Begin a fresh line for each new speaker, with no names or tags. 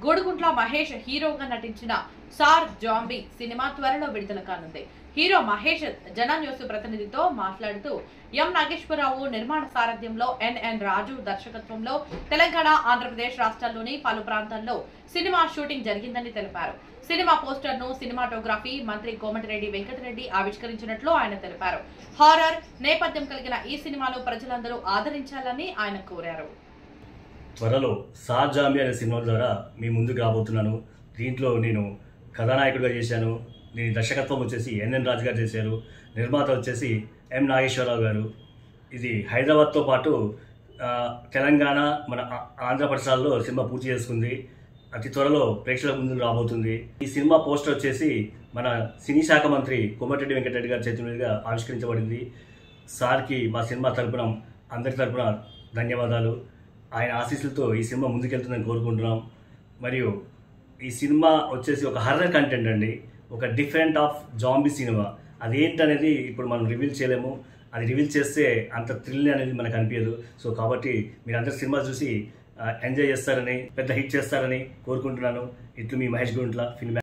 గోడుగుంట్ల మహేష్ హీరోగా నటించిన sir zombie cinema త్వరలో విడుదల కానుంది. హీరో మహేష్ జన న్యూస్ ప్రతినిధితో మాట్లాడుతూ ఎం నాగేశ్వరరావు నిర్మాణ సారథ్యంలో ఎన్ఎన్ రాజు దర్శకత్వంలో తెలంగాణ, ఆంధ్రప్రదేశ్ రాష్ట్రాల్లోని పలు ప్రాంతాల్లో సినిమా షూటింగ్ జరిగిందని తెలిపారు. సినిమా పోస్టర్ ను సినిమాటోగ్రఫీ మంత్రి కోమటిరెడ్డి వెంకటరెడ్డి ఆవిష్కరించినట్లు ఆయన తెలిపారు. హారర్ నేపథ్యం కలిగిన ఈ సినిమాను ప్రజలందరూ ఆదరించాలని ఆయన కోరారు.
త్వరలో సార్ జాంబీ అనే సినిమా ద్వారా మీ ముందుకు రాబోతున్నాను. దీంట్లో నేను కథానాయకుడిగా చేశాను. దీని దర్శకత్వం వచ్చేసి ఎన్ఎన్ రాజు గారు చేశారు. నిర్మాత వచ్చేసి ఎం నాగేశ్వరరావు గారు. ఇది హైదరాబాద్తో పాటు తెలంగాణ, మన ఆంధ్రప్రదేశ్లో సినిమా పూర్తి చేసుకుంది. అతి త్వరలో ప్రేక్షకుల ముందుకు రాబోతుంది. ఈ సినిమా పోస్టర్ వచ్చేసి మన సినీ శాఖ మంత్రి కోమటిరెడ్డి వెంకటరెడ్డి గారి చేతుల మీదుగా ఆవిష్కరించబడింది. సార్కి మా సినిమా తరపున అందరి తరపున ధన్యవాదాలు. ఆయన ఆశీస్సులతో ఈ సినిమా ముందుకెళ్తుందని కోరుకుంటున్నాం. మరియు ఈ సినిమా వచ్చేసి ఒక హర్రర్ కంటెంట్ అండి, ఒక డిఫరెంట్ ఆఫ్ జాంబీ సినిమా. అదేంటనేది ఇప్పుడు మనం రివీల్ చేయలేము. అది రివీల్ చేస్తే అంత థ్రిల్ అనేది మనకు అనిపించదు. సో కాబట్టి మీరు అందరు సినిమా చూసి ఎంజాయ్ చేస్తారని, పెద్ద హిట్ చేస్తారని కోరుకుంటున్నాను. ఇట్లు మీ మహేష్ గుంట్ల ఫిల్మ్.